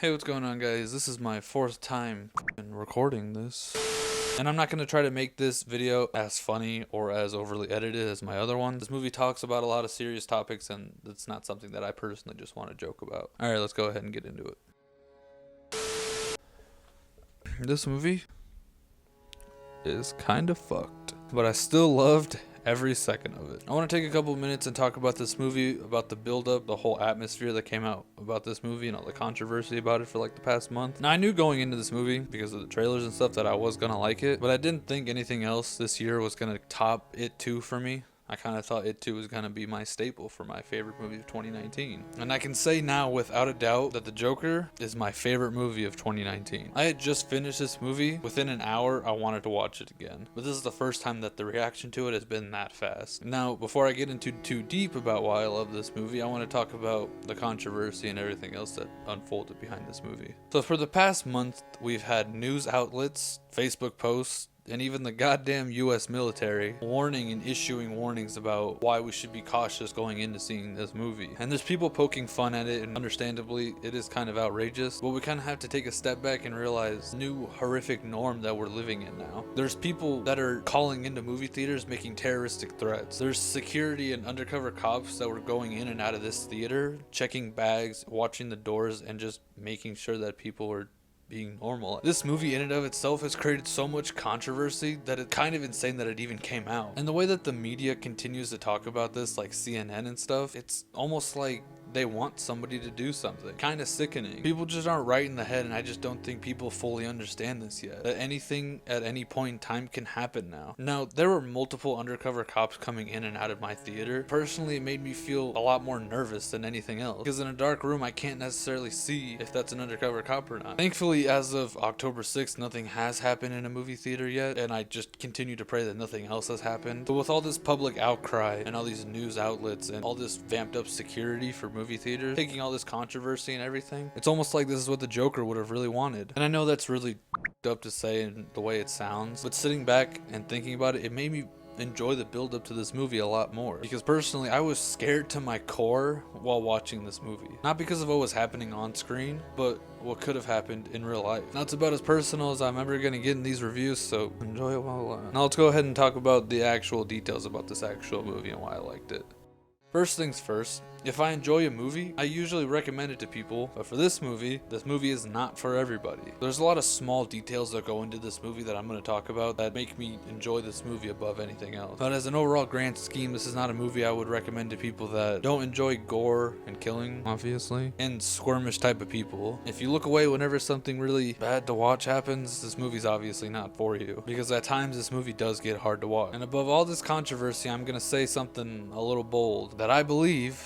Hey, what's going on, guys? This is my fourth time recording this. And I'm not going to try to make this video as funny or as overly edited as my other ones. This movie talks about a lot of serious topics, and it's not something that I personally just want to joke about. Alright, let's go ahead and get into it. This movie is kind of fucked, but I still loved every second of it. I want to take a couple minutes and talk about this movie, about the build-up, the whole atmosphere that came out about this movie, and all the controversy about it for like the past month. Now, I knew going into this movie, because of the trailers and stuff, that I was gonna like it, but I didn't think anything else this year was gonna top It 2 for me. I kind of thought It 2 was going to be my staple for my favorite movie of 2019. And I can say now without a doubt that The Joker is my favorite movie of 2019. I had just finished this movie. Within an hour, I wanted to watch it again. But this is the first time that the reaction to it has been that fast. Now, before I get into too deep about why I love this movie, I want to talk about the controversy and everything else that unfolded behind this movie. So for the past month, we've had news outlets, Facebook posts, and even the goddamn US military warning and issuing warnings about why we should be cautious going into seeing this movie. And there's people poking fun at it, and understandably it is kind of outrageous, but we kind of have to take a step back and realize the new horrific norm that we're living in now. There's people that are calling into movie theaters making terroristic threats. There's security and undercover cops that were going in and out of this theater, checking bags, watching the doors, and just making sure that people were being normal. This movie in and of itself has created so much controversy that it's kind of insane that it even came out. And the way that the media continues to talk about this, like CNN and stuff, it's almost like they want somebody to do something. Kind of sickening. People just aren't right in the head, and I just don't think people fully understand this yet. That anything at any point in time can happen now. Now, there were multiple undercover cops coming in and out of my theater. Personally, it made me feel a lot more nervous than anything else, because in a dark room, I can't necessarily see if that's an undercover cop or not. Thankfully, as of October 6th, nothing has happened in a movie theater yet, and I just continue to pray that nothing else has happened. But with all this public outcry and all these news outlets and all this vamped up security for movie theaters, taking all this controversy and everything, it's almost like this is what the Joker would have really wanted. And I know that's really up to say in the way it sounds, but sitting back and thinking about it, it made me enjoy the build up to this movie a lot more, because personally I was scared to my core while watching this movie, not because of what was happening on screen, but what could have happened in real life. Now, it's about as personal as I'm ever going to get in these reviews, so enjoy it while I last. Now let's go ahead and talk about the actual details about this actual movie and why I liked it. First things first, if I enjoy a movie, I usually recommend it to people, but for this movie is not for everybody. There's a lot of small details that go into this movie that I'm going to talk about that make me enjoy this movie above anything else. But as an overall grand scheme, this is not a movie I would recommend to people that don't enjoy gore and killing, obviously, and squirmish type of people. If you look away whenever something really bad to watch happens, this movie's obviously not for you, because at times this movie does get hard to watch. And above all this controversy, I'm going to say something a little bold, that I believe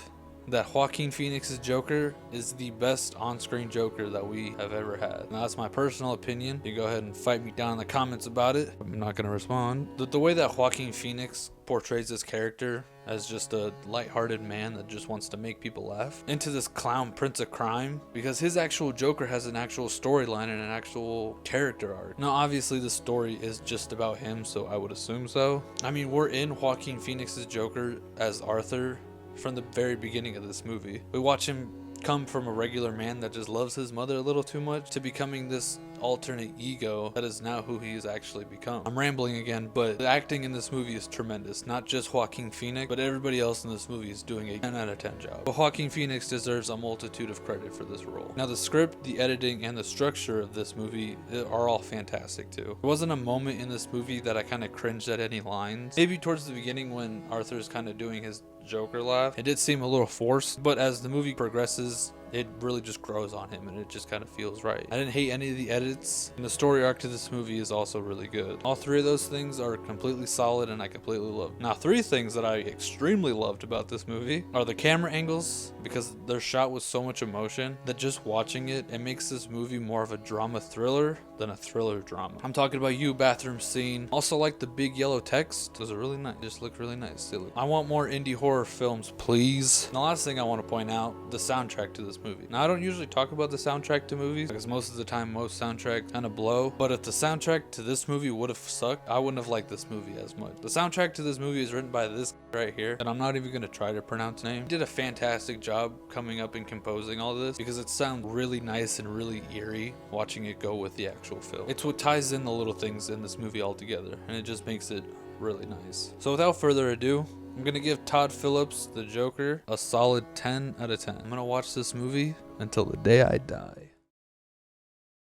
that Joaquin Phoenix's Joker is the best on-screen Joker that we have ever had. Now, that's my personal opinion. You go ahead and fight me down in the comments about it. I'm not going to respond. The way that Joaquin Phoenix portrays this character as just a lighthearted man that just wants to make people laugh into this clown prince of crime, because his actual Joker has an actual storyline and an actual character arc. Now, obviously the story is just about him, so I would assume so. I mean, we're in Joaquin Phoenix's Joker as Arthur from the very beginning of this movie. We watch him come from a regular man that just loves his mother a little too much to becoming this alternate ego that is now who he has actually become. I'm rambling again, but the acting in this movie is tremendous. Not just Joaquin Phoenix, but everybody else in this movie is doing a 10 out of 10 job. But Joaquin Phoenix deserves a multitude of credit for this role. Now, the script, the editing, and the structure of this movie are all fantastic too. There wasn't a moment in this movie that I kind of cringed at any lines. Maybe towards the beginning when Arthur's kind of doing his Joker laugh, it did seem a little forced, but as the movie progresses, it really just grows on him and it just kind of feels right. I didn't hate any of the edits, and the story arc to this movie is also really good. All three of those things are completely solid and I completely love. Now, three things that I extremely loved about this movie are the camera angles, because they're shot with so much emotion that just watching it makes this movie more of a drama thriller than a thriller drama. I'm talking about bathroom scene. Also, like the big yellow text, those are really nice. Just look really nice. I want more indie horror films, please. And the last thing I want to point out, the soundtrack to this movie. Now, I don't usually talk about the soundtrack to movies because most of the time most soundtracks kind of blow, but if the soundtrack to this movie would have sucked, I wouldn't have liked this movie as much. The soundtrack to this movie is written by this right here, and I'm not even going to try to pronounce his name. He did a fantastic job coming up and composing all this because it sounds really nice and really eerie watching it go with the actual film. It's what ties in the little things in this movie all together, and it just makes it really nice. So without further ado, I'm gonna give Todd Phillips, the Joker, a solid 10 out of 10. I'm gonna watch this movie until the day I die.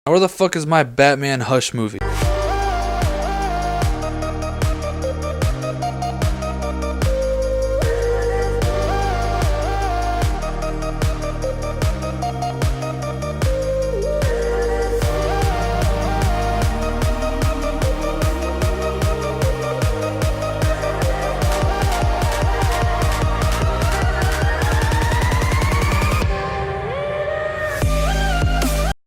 Now, where the fuck is my Batman Hush movie?